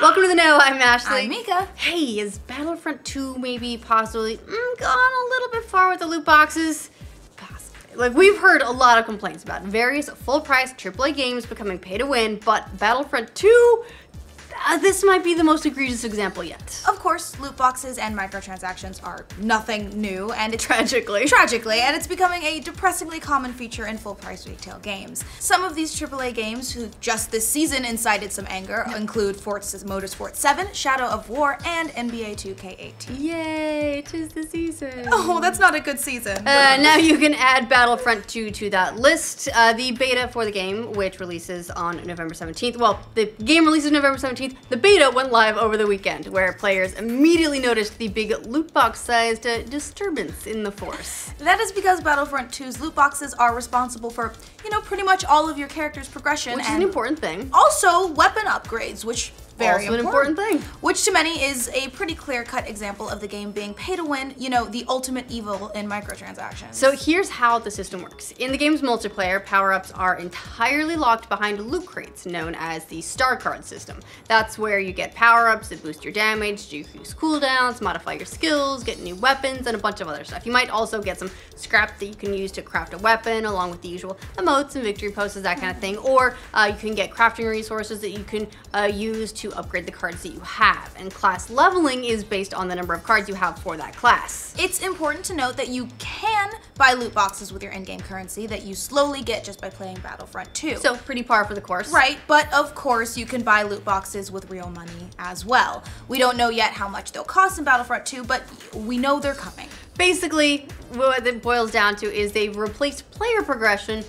Welcome to the Know, I'm Ashley. I'm Mica. Hey, is Battlefront 2 maybe possibly gone a little bit far with the loot boxes? Possibly. Like, we've heard a lot of complaints about various full-price AAA games becoming pay-to-win, but Battlefront 2, this might be the most egregious example yet. Of course, loot boxes and microtransactions are nothing new, and it's Tragically, and it's becoming a depressingly common feature in full-price retail games. Some of these AAA games who just this season incited some anger include Forza Motorsport 7, Shadow of War, and NBA 2K18. Yay, 'tis the season. Oh, that's not a good season. Now you can add Battlefront 2 to that list. The beta for the game, which releases on November 17th. Well, the game releases November 17th. The beta went live over the weekend, where players immediately noticed the big loot box-sized disturbance in the force. That is because Battlefront 2's loot boxes are responsible for, pretty much all of your character's progression. Which is an important thing. Also, weapon upgrades, which very also an important thing. Which to many is a pretty clear-cut example of the game being pay to win, the ultimate evil in microtransactions. So here's how the system works. In the game's multiplayer, power-ups are entirely locked behind loot crates, known as the star card system. That's where you get power-ups that boost your damage, decrease cooldowns, modify your skills, get new weapons, and a bunch of other stuff. You might also get some scrap that you can use to craft a weapon, along with the usual emotes and victory poses, that kind of thing. Or you can get crafting resources that you can use to upgrade the cards that you have, and class leveling is based on the number of cards you have for that class. It's important to note that you can buy loot boxes with your in-game currency that you slowly get just by playing Battlefront 2. So pretty par for the course. Right, but of course you can buy loot boxes with real money as well. We don't know yet how much they'll cost in Battlefront 2, but we know they're coming. Basically, what it boils down to is they've replaced player progression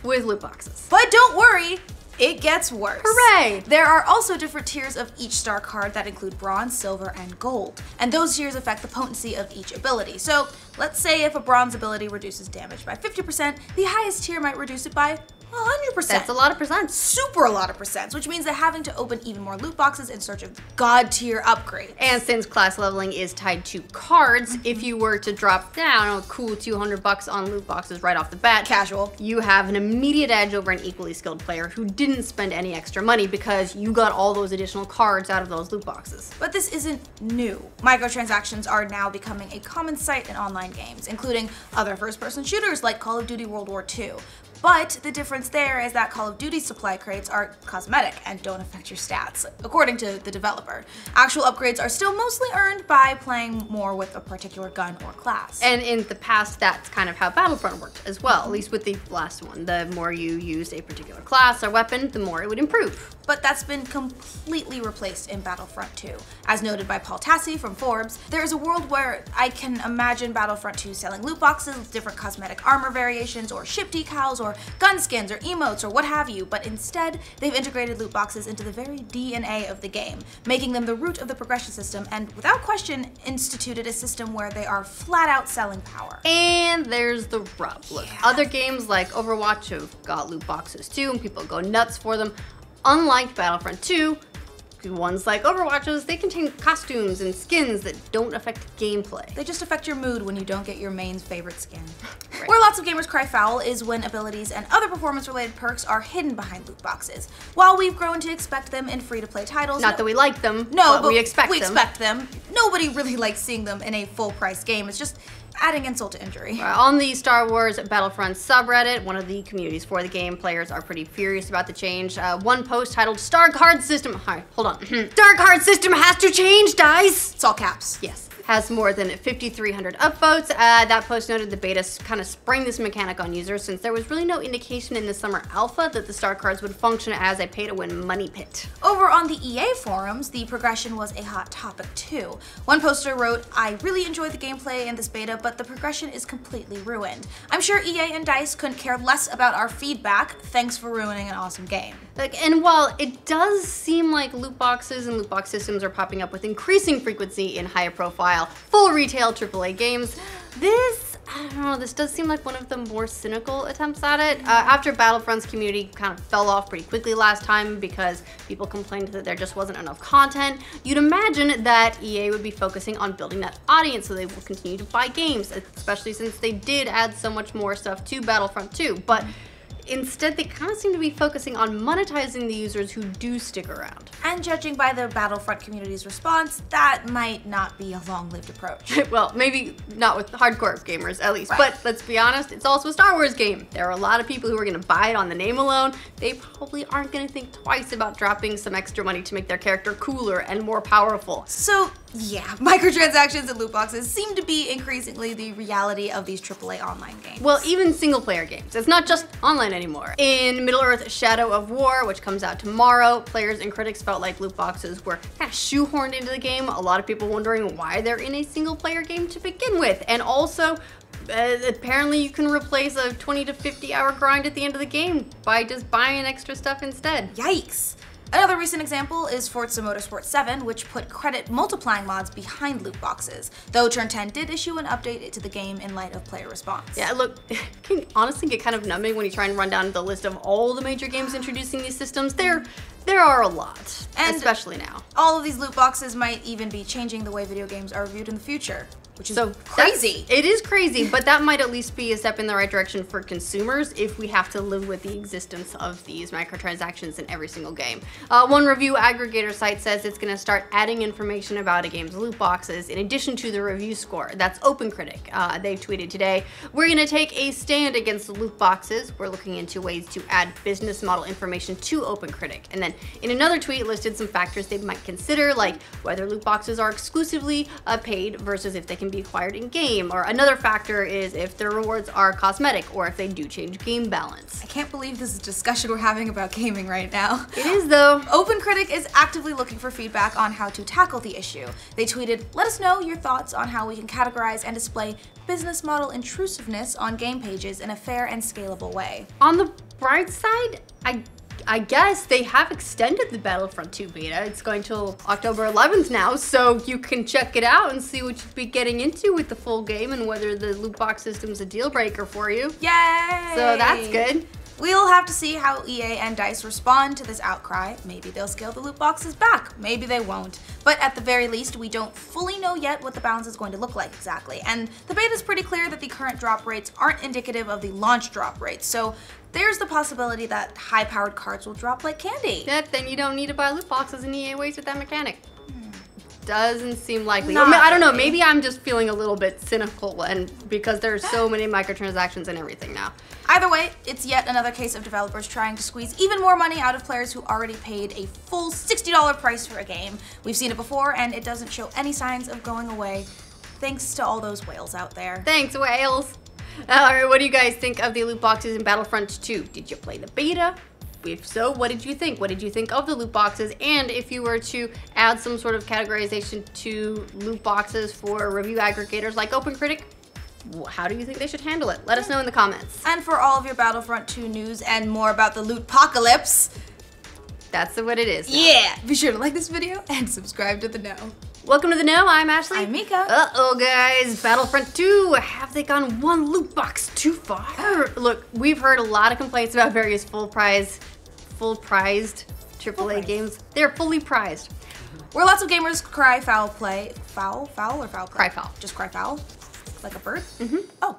with loot boxes. But don't worry, it gets worse. Hooray! There are also different tiers of each star card that include bronze, silver, and gold. And those tiers affect the potency of each ability. So let's say if a bronze ability reduces damage by 50%, the highest tier might reduce it by 100%. That's a lot of percents. Super a lot of percents, which means that having to open even more loot boxes in search of god tier upgrades. And since class leveling is tied to cards, if you were to drop down a cool $200 on loot boxes right off the bat, casual, you have an immediate edge over an equally skilled player who didn't spend any extra money because you got all those additional cards out of those loot boxes. But this isn't new. Microtransactions are now becoming a common sight in online games, including other first-person shooters like Call of Duty World War II. But the difference there is that Call of Duty supply crates are cosmetic and don't affect your stats, according to the developer. Actual upgrades are still mostly earned by playing more with a particular gun or class. And in the past, that's kind of how Battlefront worked as well, at least with the last one. The more you used a particular class or weapon, the more it would improve. But that's been completely replaced in Battlefront 2. As noted by Paul Tassi from Forbes, there is a world where I can imagine Battlefront 2 selling loot boxes with different cosmetic armor variations or ship decals or gun skins or emotes or what have you, but instead they've integrated loot boxes into the very DNA of the game, making them the root of the progression system and without question instituted a system where they are flat out selling power. And there's the rub. Look, other games like Overwatch have got loot boxes too and people go nuts for them. Unlike Battlefront 2, ones like Overwatches, they contain costumes and skins that don't affect gameplay. They just affect your mood when you don't get your main's favorite skin. Right. Where lots of gamers cry foul is when abilities and other performance-related perks are hidden behind loot boxes. While we've grown to expect them in free-to-play titles— Not that we like them, but we expect them. We expect them. Nobody really likes seeing them in a full-price game. It's just adding insult to injury. On the Star Wars Battlefront subreddit, one of the communities for the game, players are pretty furious about the change. One post titled "Star Card System." Hi, hold on. Star Card System has to change, guys. It's all caps. Yes. Has more than 5,300 upvotes. That post noted the beta kind of sprang this mechanic on users since there was really no indication in the summer alpha that the star cards would function as a pay-to-win money pit. Over on the EA forums, the progression was a hot topic too. One poster wrote, "I really enjoyed the gameplay in this beta, but the progression is completely ruined. I'm sure EA and DICE couldn't care less about our feedback. Thanks for ruining an awesome game." And while it does seem like loot boxes and loot box systems are popping up with increasing frequency in higher profile, full retail AAA games, I don't know, this does seem like one of the more cynical attempts at it. After Battlefront's community kind of fell off pretty quickly last time because people complained that there just wasn't enough content, you'd imagine that EA would be focusing on building that audience so they will continue to buy games, especially since they did add so much more stuff to Battlefront 2. But Instead, they kind of seem to be focusing on monetizing the users who do stick around. And judging by the Battlefront community's response, that might not be a long-lived approach. Well, maybe not with hardcore gamers, at least. Right. But let's be honest, it's also a Star Wars game. There are a lot of people who are going to buy it on the name alone. They probably aren't going to think twice about dropping some extra money to make their character cooler and more powerful. So, yeah, microtransactions and loot boxes seem to be increasingly the reality of these AAA online games. Well, even single-player games. It's not just online anymore. In Middle-earth: Shadow of War, which comes out tomorrow, players and critics felt like loot boxes were kind of shoehorned into the game. A lot of people wondering why they're in a single-player game to begin with. And also, apparently you can replace a 20 to 50 hour grind at the end of the game by just buying extra stuff instead. Yikes! Another recent example is Forza Motorsport 7, which put credit multiplying mods behind loot boxes, though Turn 10 did issue an update to the game in light of player response. Yeah, look, it can honestly get kind of numbing when you try and run down the list of all the major games introducing these systems. There are a lot, and especially now. All of these loot boxes might even be changing the way video games are reviewed in the future, which is So crazy. It is crazy, but that might at least be a step in the right direction for consumers if we have to live with the existence of these microtransactions in every single game. One review aggregator site says it's going to start adding information about a game's loot boxes in addition to the review score. That's OpenCritic. They tweeted today, "We're going to take a stand against the loot boxes. We're looking into ways to add business model information to OpenCritic." And then in another tweet listed some factors they might consider, like whether loot boxes are exclusively paid versus if they can be acquired in game, or another factor is if their rewards are cosmetic or if they do change game balance. I can't believe this is a discussion we're having about gaming right now. It is though. OpenCritic is actively looking for feedback on how to tackle the issue. They tweeted, "Let us know your thoughts on how we can categorize and display business model intrusiveness on game pages in a fair and scalable way." On the bright side, I guess they have extended the Battlefront II beta. It's going till October 11th now, so you can check it out and see what you'd be getting into with the full game and whether the loot box system's a deal breaker for you. Yay! So that's good. We'll have to see how EA and DICE respond to this outcry. Maybe they'll scale the loot boxes back, maybe they won't. But at the very least, we don't fully know yet what the balance is going to look like exactly. And the beta's pretty clear that the current drop rates aren't indicative of the launch drop rates. So there's the possibility that high-powered cards will drop like candy. Yeah, then you don't need to buy loot boxes and EA wasted that mechanic. Doesn't seem likely. Not I don't know, really. maybe I'm just feeling a little bit cynical and because there's so many microtransactions and everything now. Either way, it's yet another case of developers trying to squeeze even more money out of players who already paid a full $60 price for a game. We've seen it before, and it doesn't show any signs of going away, thanks to all those whales out there. Thanks, whales. Alright, what do you guys think of the loot boxes in Battlefront 2? Did you play the beta? If so, what did you think? What did you think of the loot boxes? And if you were to add some sort of categorization to loot boxes for review aggregators like OpenCritic, how do you think they should handle it? Let us know in the comments. And for all of your Battlefront 2 news and more about the lootpocalypse, That's what it is now. yeah, be sure to like this video and subscribe to The Know. Welcome to The Know, I'm Ashley. I'm Mica. Uh-oh guys, Battlefront 2, have they gone one loot box too far? Look, we've heard a lot of complaints about various full-prized AAA games. They're fully prized. Where lots of gamers cry foul play. Foul or foul play? Cry foul. Just cry foul? Like a bird? Mm-hmm. Oh.